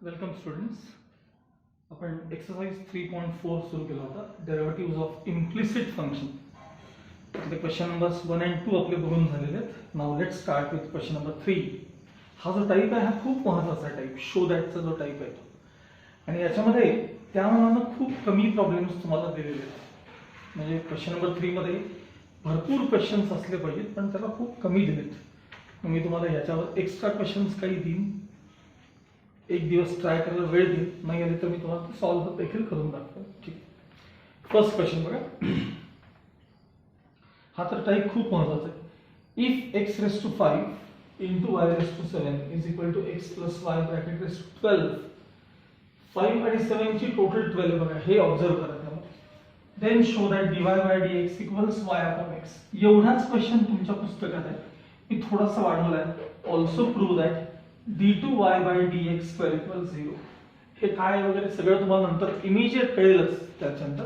Welcome students. आपण exercise 3.4 सुरू केला होता, डेरिव्हेटिव्हज ऑफ इम्प्लिसिट फंक्शन. तिथे क्वेश्चन नंबर्स 1 and 2 आपले बघून झालेले आहेत. Now let start with question number 3. हा जो टाईप आहे हा खूप महत्त्वाचा टाईप, शो दॅटचा जो टाईप आहे तो. आणि याच्यामध्ये त्या मनानं खूप कमी प्रॉब्लेम्स तुम्हाला दिलेले आहेत. म्हणजे क्वेश्चन नंबर 3 मध्ये भरपूर क्वेश्चन्स असले पाहिजेत, पण त्याला खूप कमी दिलेत. मी तुम्हाला याच्यावर एक्स्ट्रा क्वेश्चन्स काही देईन, एक दिवस ट्राय करायला वेळ देईल, नाही आले तर मी तुम्हाला सॉल्व्ह देखील करून दाखवेन. ठीक. फर्स्ट क्वेश्चन बघा. हा तर टाईप खूप महत्वाचा आहे. If x raise to 5 into y raise to 7 is equal to x plus y bracket raise to 12. 5 आणि 7 ची टोटल 12 बघा, हे ऑब्झर्व करा. Then show that dy by dx equals y upon x. एवढाच क्वेश्चन तुमच्या पुस्तकात आहे, मी थोडासा वाढवलाय. Also prove that d2y by dx square equal 0. हे काय वगैरे सगळं तुम्हाला नंतर इमिजिएट कळेलच त्याच्यानंतर.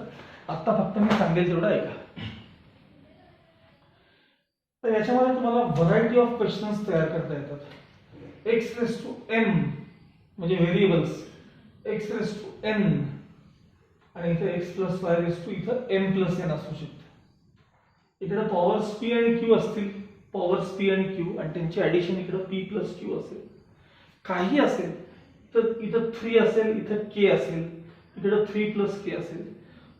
आता फक्त मी सांगेल तेवढं ऐका. तर याच्यामध्ये तुम्हाला व्हरायटी ऑफ क्वेश्चन्स तयार करता येतात. x रेस टू n म्हणजे variables, x raise to n आणि इथे x plus y raise to इथं m प्लस n असू शकते. इकडे पॉवर्स p आणि q असतील, पॉवर्स p आणि q, आणि त्यांची ऍडिशन इकडे p प्लस q असेल. काही असेल तर इथं 3 असेल, इथं k असेल, इकडे 3 प्लस k असेल.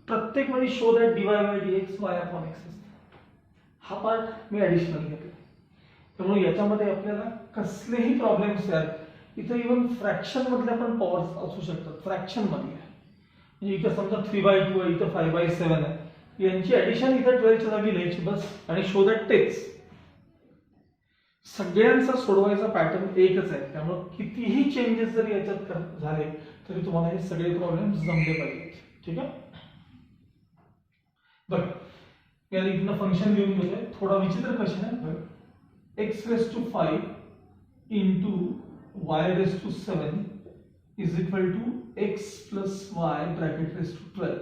प्रत्येक वेळी show that dy by dx y upon x असते. हा पार्ट मी ऍडिशनल घेतला. त्यामुळे याच्यामध्ये आपल्याला कसलेही प्रॉब्लेम्स आहेत. इथं इव्हन फ्रॅक्शन मधल्या पण पॉवर्स असू शकतात, फ्रॅक्शन मधल्या. म्हणजे इथं समजा 3/2 आहे, इथं 5/7 आहे, यांची ऍडिशन इथं 12 च्या जागी लिहायची बस, आणि शो दॅट तेच. सगळ्यांचा सोडवायचा पॅटर्न एकच आहे. त्यामुळे कितीही चेंजेस जरी याच्यात झाले तरी तुम्हाला हे सगळे प्रॉब्लेम जमले पाहिजेत. ठीक आहे. बरं, याला इथनं फंक्शन लिहून घेतोय. थोडा विचित्र क्वेश्चन आहे. बरं, x raise to 5 into y raise to 7 is equal to x plus y bracket raise to 12.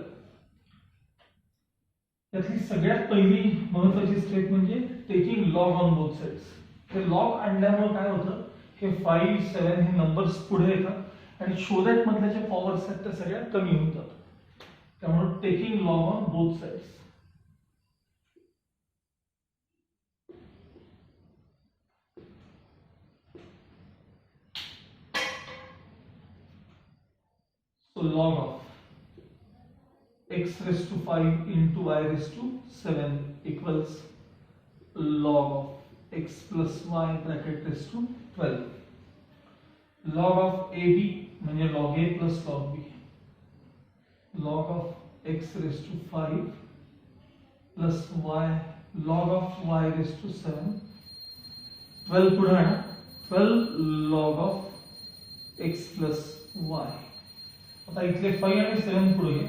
यातली सगळ्यात पहिली महत्वाची स्टेप म्हणजे taking log on both sides. हे लॉग आणल्यामुळे काय होतं, हे 5, 7 हे नंबर्स पुढे येतात आणि शो दॅट मधल्या ज्या पॉवर्स आहेत त्या सगळ्या कमी होऊन जातात. त्यामुळे taking log on both sides. So log of x raised to 5 into y raised to 7 equals log of x plus y bracket raised to 12. Log of ab म्हणजे log a plus log b. Log of x raised to 5 plus y log of y raised to 7. 12 पुढे आहे, 12 log of x plus y. आता इथले 5 आणि 7 पुढे घ्या.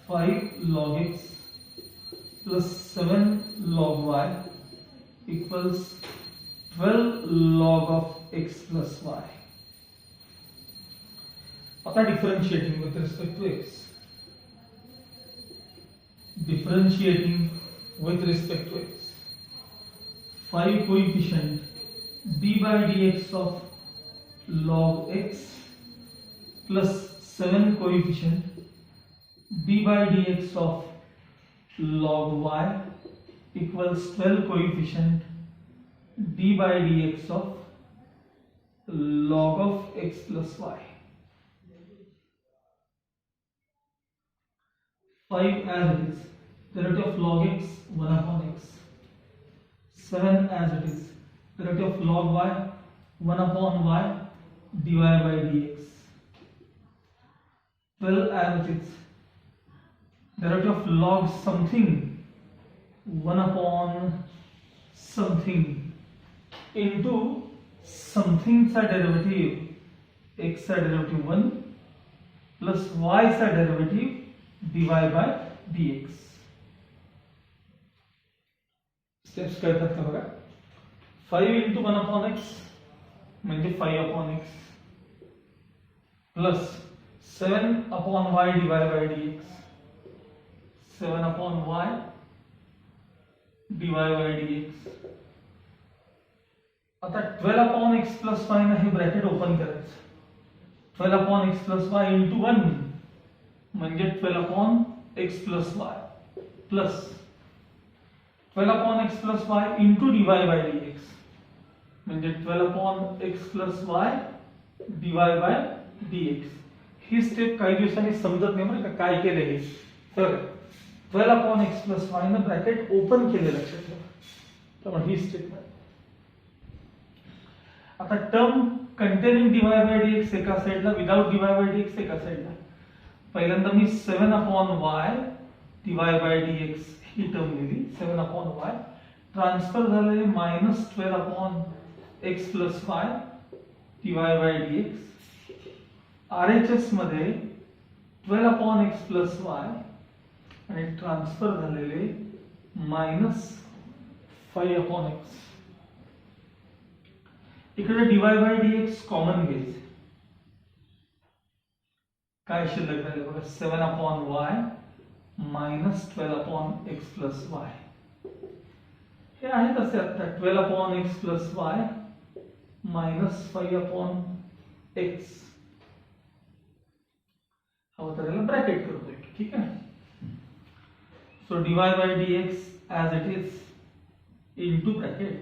5 log x plus 7 log y equals 12 log of x plus y. आता differentiating with respect to x. Differentiating with respect to x. 5 coefficient d by dx of log x plus 7 coefficient d by dx of log y equals 12 coefficient d by dx of log of x plus y. 5 as it is, derivative of log x 1 upon x. 7 as it is, derivative of log y 1 upon y dy by dx. 12 as it is, derivative of log something 1 upon something into something चा derivative x चा derivative 1 plus y चा derivative dy by dx. Steps कळतात का बघा. 5 into 1 upon x म्हणजे 5 upon x plus 7 upon y dy by dx. 7 upon y dy by dx. आता 12 upon x plus y ना हे ब्रॅकेट ओपन करायचं. 12 upon x plus Y into 1 म्हणजे 12 upon x plus y plus 12 upon x plus Y into dy by dx म्हणजे 12 upon x plus y dy by dx. ही step काही दिवसांनी समजत नाही बरं का काय केले हे. तर 12 अपॉन x प्लस वाय न ब्रॅकेट ओपन केले लक्षात ठेवा. तर ही स्टेप आता term containing dy by dx एका साइडला विदाउट dy बाय dx एका साइडला. पहिल्यांदा मी 7 upon y dy by dx ही टर्म लिहिली 7 अपॉन y ट्रान्सफर झालेले -12 upon x plus y dy by dx. RHS मध्ये 12 अपॉन x प्लस y आणि ट्रान्सफर झालेले -5 अपॉन x. इकडे dy बाय dx कॉमन घ्यायचे. काय शिल्लक राहिले बघा 7 upon y -12 upon x plus y. हे आहे तसे आता 12 upon x plus y -5 upon x. अब त्याला ब्रॅकेट करतोय ठीक आहे. So dy by dx as it is into bracket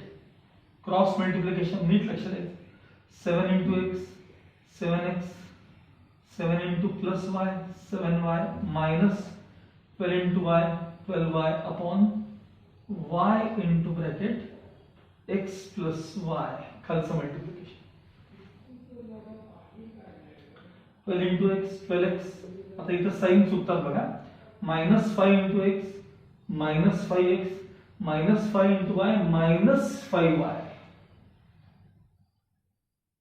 cross multiplication नीट लक्ष द्यायचं. 7 into x 7x 7 into plus y 7y minus 12 into y 12y upon y into bracket x plus y खालचं multiplication 12 into x 12x. आता इथं sign चुकतात बघा. -5 into x -5x -5 into y -5y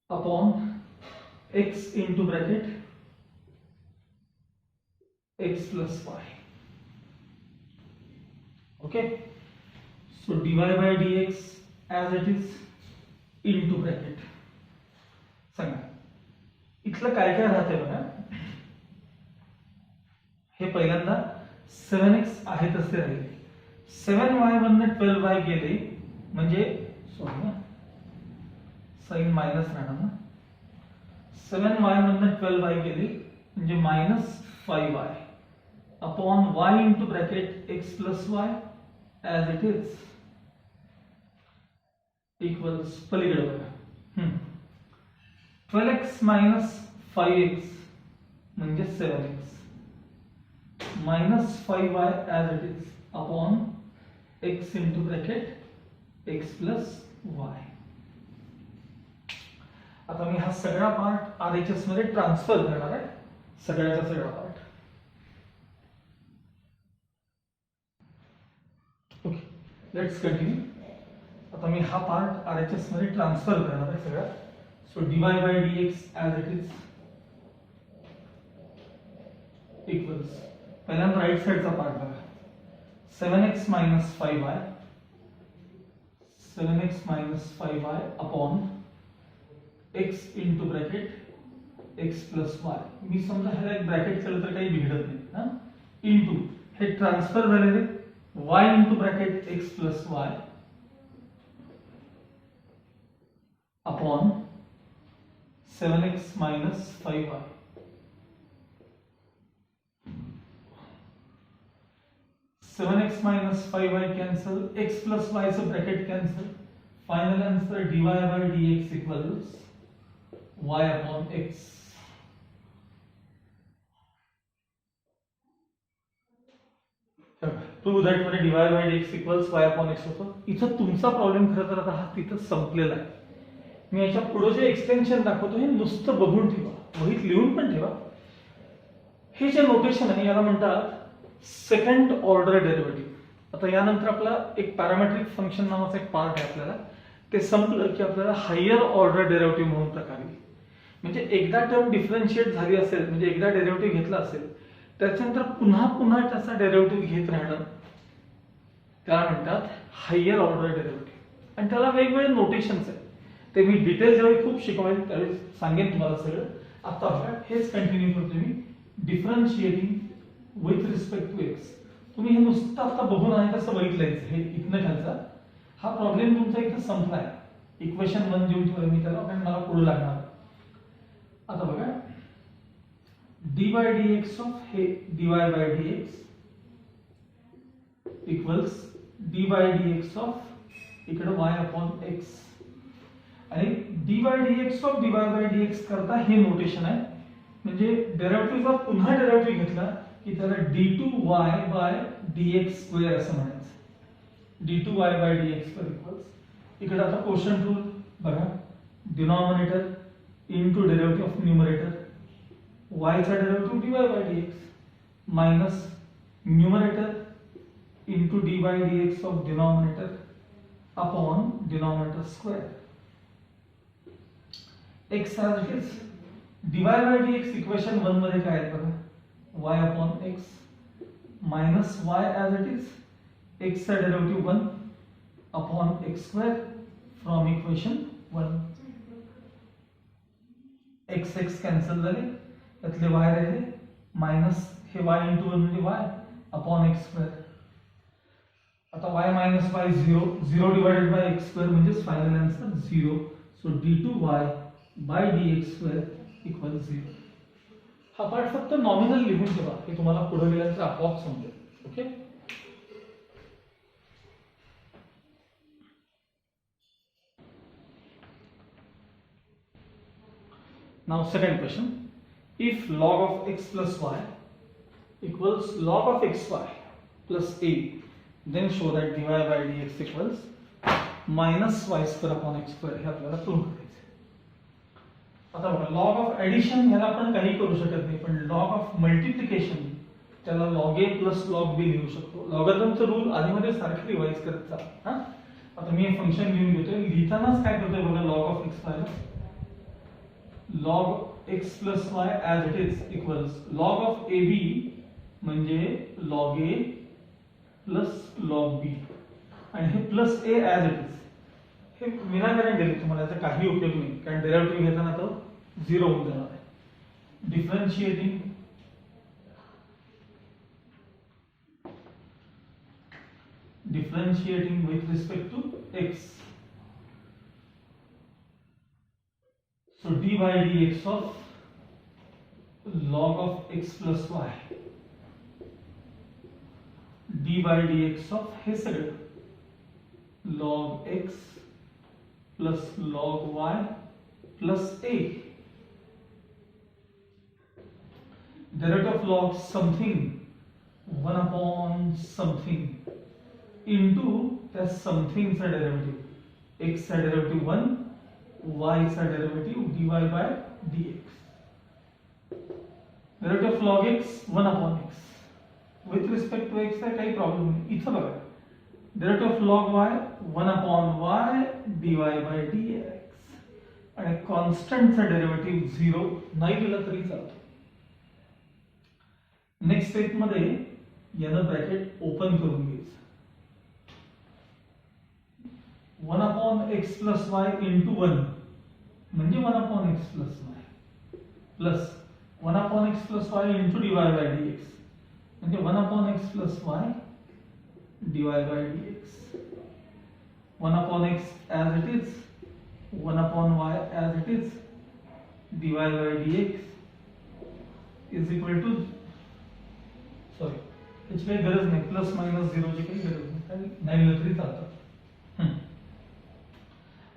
upon x into bracket x plus y. Okay, so dy by dx as it is into bracket. सांगा इथलं काय काय राहते बघा. हे पहिल्यांदा 7x आहे तसे राहिले. 7y मधनं 12y गेले म्हणजे सॉरी साइन मायनस राहणार ना. 7y मधनं 12y गेले म्हणजे -5y upon y into bracket x plus y as it is equals पलीकडे बघा 12x minus 5x म्हणजे 7x minus 5y as it is upon x into bracket x plus y. आता मी हा सगळा पार्ट RHS मध्ये transfer करणार आहे. सगळ्याचा सगळा पार्ट. Okay let's continue. आता मी हा पार्ट RHS मध्ये ट्रान्सफर करणार आहे सगळा. So dy by dx as it is equals पहिल्यांदा राइट साइडचा पार्ट बघा 7x minus 5y 7x minus 5y upon x into bracket x plus y. मी समजा ह्याला एक ब्रॅकेट केलं तर काही बिघडत नाही ना. इंटू हे ट्रान्सफर झालेले y into bracket x plus y upon 7x minus 5y. Seven x minus 5y cancel, x plus y say bracket cancel. Final answer dy by dx equals y upon x. Prove that मध्ये dy by dx equals y upon x होतं. इथं तुमचा problem खरं तर आता हा तिथं संपलेला आहे. मी याच्या पुढे जे एक्सटेन्शन दाखवतो हे नुसतं बघून ठेवा, वहीत लिहून पण ठेवा. हे जे नोटेशन आहे याला म्हणतात सेकंड ऑर्डर डेरिव्हेटिव्ह. आता यानंतर आपला एक पॅरामेट्रिक फंक्शन नावाचा एक पार्ट आहे आपल्याला. ते संपलं की आपल्याला हायर ऑर्डर डेरिव्हेटिव्ह म्हणून प्रकार येईल. म्हणजे एकदा टर्म डिफरन्शिएट झाली असेल म्हणजे एकदा डेरिव्हेटिव्ह घेतला असेल त्याच्यानंतर पुन्हा पुन्हा त्याचा डेरिव्हेटिव्ह घेत राहणं त्याला म्हणतात हायर ऑर्डर डेरिव्हेटिव्ह. आणि त्याला वेगवेगळे नोटेशन्स आहेत. ते मी डिटेल ज्यावेळी खूप शिकवायचे त्यावेळी सांगेन तुम्हाला सगळं. आता बघा हेच कंटिन्यू करतो मी. Differentiating with respect to X. तुम्ही हे नुसतं आता बघून आहे तसं बघितलंय. हे इथनं खालचा हा प्रॉब्लेम तुमचा इथं संपलाय. इक्वेशन 1 देऊन ठेवलं मी त्याला कारण मला पुढे लागणार. आता बघा dy dx ऑफ हे dy by dx equals dy dx of इकडे y अपॉन x आणि dy dx of dy by dx करता हे नोटेशन आहे म्हणजे डेरिव्हेटिव्हचा पुन्हा डेरिव्हेटिव्ह घेतला की त्याला d2y by dx स्क्वेअर असं म्हणायचं d2y by dx square equals इकडे आता क्वोशंट रूल बघा denominator into derivative of numerator y चा derivative dy by dx minus numerator into dy dx of denominator upon denominator square x as it is dy by dx equation 1 मध्ये काय आहे बघा y upon x minus y as it is x चा derivative 1 upon x square from equation 1 x x cancel झाले यातले y राहिले minus हे y into 1 म्हणजे y upon x square आता y minus y 0 0 divided by x square म्हणजे final answer 0 so d2y by dx square equals 0 हा part फक्त nominal लिहून ठेवा हे तुम्हाला पुढे गेल्यानंतर आपोआप समजेल okay now second question if log of x plus y equals log of xy plus a then show that dy by dx equals minus y square upon x square हे आपल्याला प्रूव्ह करायचं आता बघा लॉग ऑफ ऍडिशन ह्याला आपण काही करू शकत नाही पण लॉग ऑफ मल्टिप्लिकेशन त्याला log a plus log b लिहू शकतो लॉगरिथमचा रूल आधीमध्ये सारखे रिवाइज करत जा हा आता मी हे फंक्शन लिहून घेतोय लिहितानाच काय करतोय बघा log of x y log x plus y as it is equals log of ab म्हणजे log a plus log b आणि हे plus a as it is हे विनाकारण दिले तुम्हाला याचा काही उपयोग नाही कारण डेरिव्हेटिव्ह घेताना तो 0 होऊन जाणार आहे differentiating with respect to x so d by dx of log of x plus y d by dx of हे सगळं log x plus log y plus a derivative of log something 1 upon something into त्या something चा derivative x चा derivative 1 y चा derivative dy by dx derivative of log x 1 upon x with respect to x चा काही problem नाही इथं बघा derivative of log y 1 upon y dy by dx आणि कॉन्स्टंट चा डेरिव्हेटिव्ह 0 नाही दिला तरी चालतो नेक्स्ट स्टेप मध्ये यानं ब्रॅकेट ओपन करून घ्यायचं 1 upon x plus y into 1 म्हणजे 1 upon x plus y plus 1 upon x plus y into dy by dx म्हणजे 1 upon x plus y dy by dx 1 upon x as it is 1 upon y as it is dy by dx is equal to sorry याची काही गरज नाही plus minus 0 ची काही गरज नाही नाही लिहिलं तरी चालतं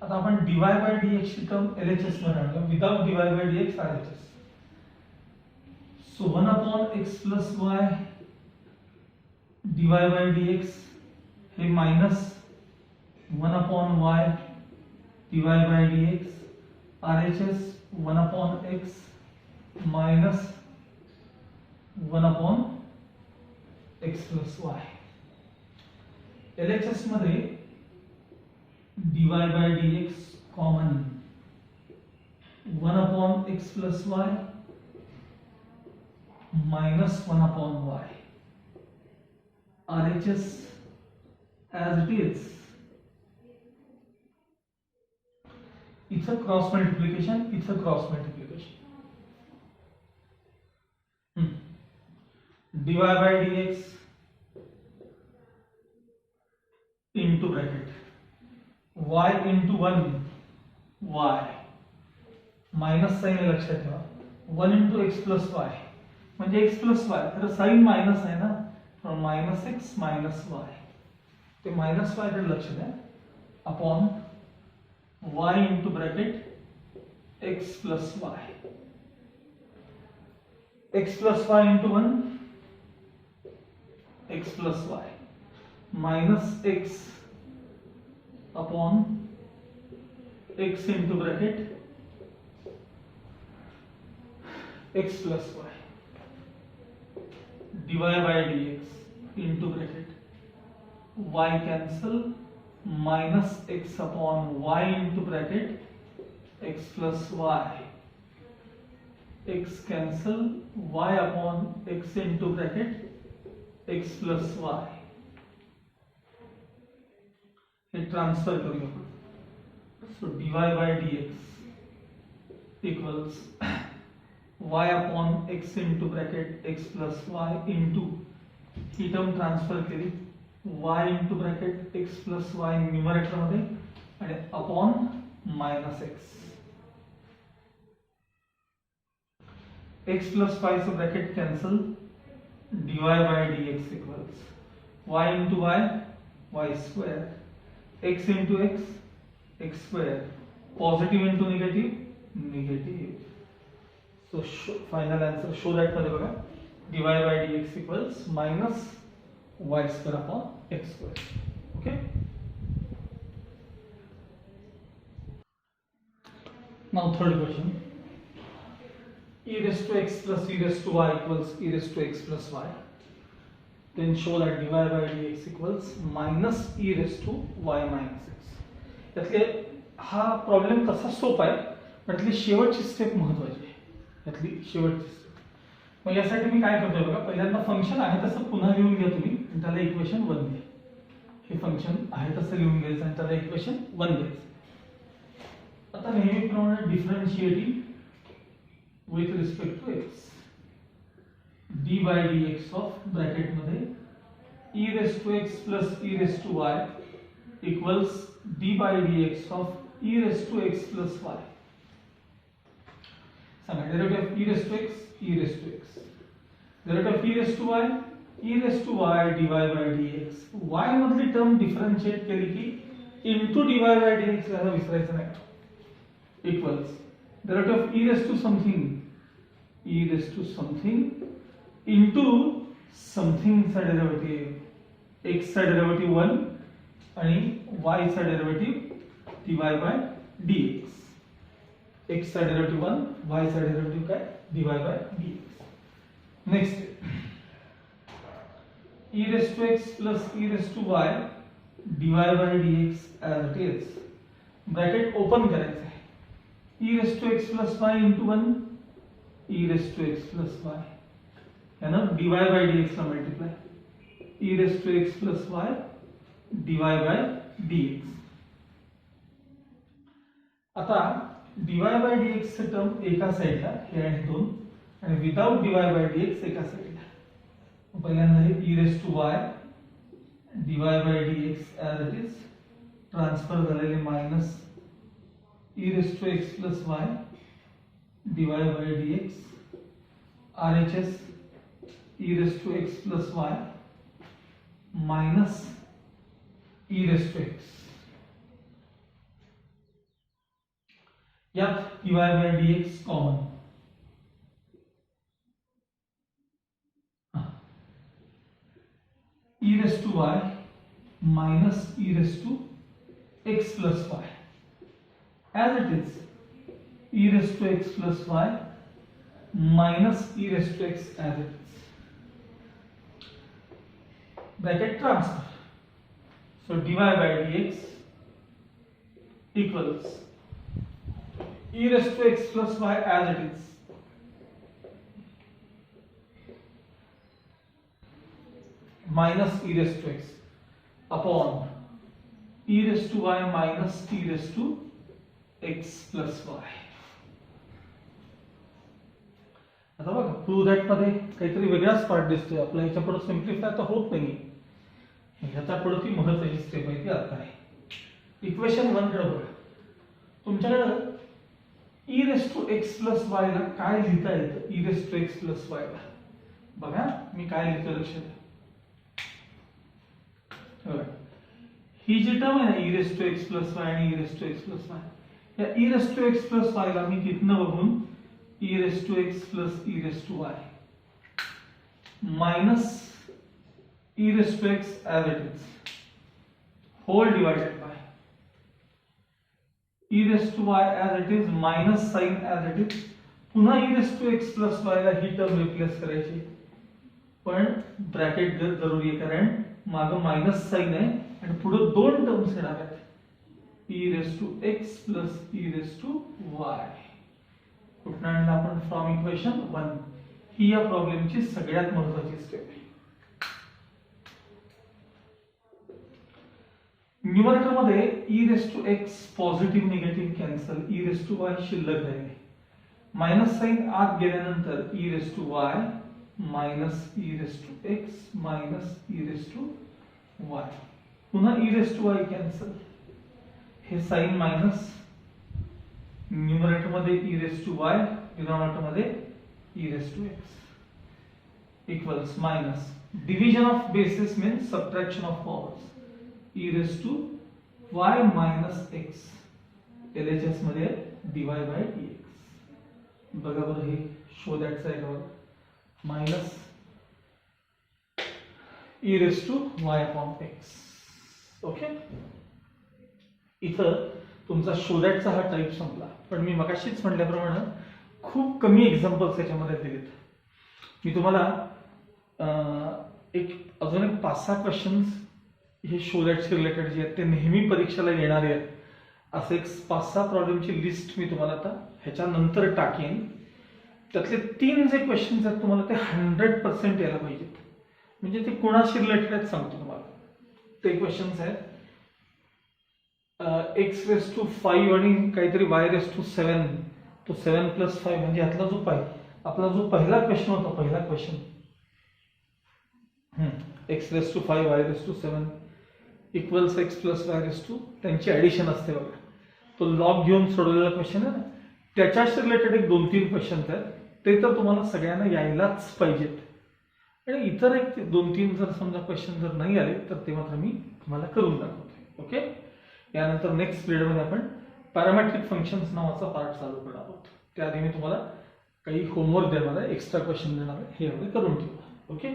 आता आपण dy by dx ची टर्म LHS मध्ये आणलं without dy by dx RHS so 1 upon x plus y dy by dx हे minus 1 upon y dy by dx RHS 1 upon x minus 1 upon x plus y LHS मध्ये dy by dx common 1 upon x plus y minus 1 upon y RHS as it is इथं cross multiplication इथं cross multiplication dy by dx into bracket y into 1 y minus sign लक्षात ठेवा 1 into x plus y म्हणजे X plus Y, तर sign minus आहे ना, from minus X minus Y, ते minus Y कडे लक्ष द्या, upon Y into bracket X plus Y, X plus Y into 1 X plus Y minus X upon X into bracket X plus Y d y by D X into bracket Y cancel minus X upon Y into bracket X plus Y, X cancel Y upon X into bracket X plus Y, हे transfer करूया आपण. So d y by D X equals Y upon X into bracket X plus Y into ही term transfer केली Y into bracket X plus Y numerator मध्ये आणि upon minus X, X plus Y चं bracket cancel, dy by dx equals y into y, y square, x into x, x square, positive into negative, negative. So final answer show that मध्ये बघा dy by dx equals minus y square upon x square. Okay. Now third question. E raised to x plus e raised to y equals e raised to x plus y. Then show that dy by dx equals minus e raised to y minus x. यातले हा problem तसा सोपा आहे, पण यातली शेवटची step महत्त्वाची आहे. यातली शेवटची स्टेप मग यासाठी मी काय करतोय बघा, पहिल्यांदा फंक्शन आहे तसं पुन्हा लिहून घ्या तुम्ही आणि त्याला इक्वेशन 1 द्या. हे फंक्शन आहे तसं लिहून घ्यायचं आणि त्याला इक्वेशन 1 द्यायचं. आता नेहमीप्रमाणे differentiating with respect to x, d by dx of bracket मध्ये e raised to x plus e raised to y equals d by dx of e raised to x plus y. सांगा derivative of e raised to x, e raised to x, derivative of e raised to y, e raised to y dy by dx. y मधली term differentiate केली की into dy by dx याला विसरायचं नाही, equals derivative of e raised to something, e raised to something into something चा derivative, x चा derivative 1 आणि y चा derivative dy by dx. x चा डेरिव्हेटिव्ह 1, y चा डेरिव्हेटिव्ह काय dy by dx. Next e raised to x plus e raised to y dy by dx as it is. Bracket open करायचं आहे, e raised to x plus y into 1 e raised to x plus y याना dy by dx ला multiply, e raised to x plus y dy by dx. आता dy by dx चे term एका साइडला हे आहे 2 आणि विदाउट dy by dx एका साइडला. पहिल्यांदा हे e raised to y dy by dx as it is transfer झालेले minus e raised to x plus y dy by dx RHS e raised to x plus y minus e raised to x. यात dy by dx common, e raised to y minus e raised to x plus y as it is e raised to x plus y minus e raised to x as it is. Bracket transfer. So dy by dx equals e raised to x plus y as it is minus e raised to x upon e raised to y minus e raised to x plus y. आता बघा prove that मध्ये काहीतरी वेगळाच part दिसतोय आपल्या, ह्याच्या पुढे simplify तर होत नाही. ह्याच्या पुढे ती महत्त्वाची स्टेप आहे ती आता आहे. इक्वेशन 1 कडे बघा, तुमच्याकडे e raised to x plus y ला काय लिहिता येतं, e raised to x plus y ला बघा मी काय लिहितो लक्ष द्या. ही जी टर्म आहे ना E raise to x plus Y आणि E raise to x plus Y, या E raise to x plus Y ला मी तिथनं बघून E raise to x plus E raise to Y minus E raise to X as it is whole divided by E raise to Y as it is minus sign as it is. पुन्हा E raise to x plus Y ला ही term replace करायची, पण bracket जरुरी आहे कारण मागं minus sign आहे आणि पुढे दोन टर्म्स येणार आहेत, e raise to x plus E raise to y. कुठनं आणलं आपण? From equation 1. ही या प्रॉब्लेमची सगळ्यात महत्त्वाची स्टेप आहे. न्यूमरेटर मध्ये E raise to X positive negative cancel, E raise to Y शिल्लक राहिले. मायनस साइन आत गेल्यानंतर E raise to Y minus E raise to X minus E raise to Y. पुन्हा E raise to Y cancel, हे sign minus, numerator मध्ये E raise to Y, denominator मध्ये E raise to X equals minus division of bases means subtraction of powers, E raise to Y minus x LHS मध्ये dy by dx. बघा बरं हे show that साइडवर minus E raise to Y upon X. Okay, इथं तुमचा show दॅटचा हा type संपला, पण मी मगाशीच म्हटल्याप्रमाणे खूप कमी एक्झाम्पल्स याच्यामध्ये दिलेत. मी तुम्हाला अजून एक 5-6 क्वेश्चन्स हे शो दॅटशी रिलेटेड जे आहेत ते नेहमी परीक्षेला येणारे आहेत, असं एक 5-6 प्रॉब्लेमची लिस्ट मी तुम्हाला आता ह्याच्यानंतर टाकेन. त्यातले 3 जे क्वेश्चन्स आहेत तुम्हाला ते 100% यायला पाहिजेत, म्हणजे ते कोणाशी रिलेटेड आहेत सांगतो तुम्हाला. ते क्वेश्चन्स आहेत एक्स रेस टू 5 आणि काहीतरी वाय रेस टू 7, तो 7 प्लस 5 म्हणजे यातला जो आपला जो पहिला क्वेश्चन होता, पहिला question x raise to 5 y raise to 7 equals x plus y raise to, त्यांची ऍडिशन असते बघा, तो लॉग घेऊन सोडवलेला क्वेश्चन आहे ना, त्याच्याशी रिलेटेड एक 2-3 क्वेश्चन आहेत, ते तर तुम्हाला सगळ्यांना यायलाच पाहिजेत. आणि इतर एक 2-3 जर समजा क्वेश्चन जर नाही आले तर ते मात्र मी तुम्हाला करून दाखवतो. ओके, यानंतर नेक्स्ट पिरियडमध्ये आपण पॅरामेट्रिक फंक्शन्स नावाचा पार्ट चालू करणार आहोत. त्याआधी मी तुम्हाला काही होमवर्क देणार आहे, एक्स्ट्रा क्वेश्चन देणार आहे, हे एवढे करून ठेवा. ओके.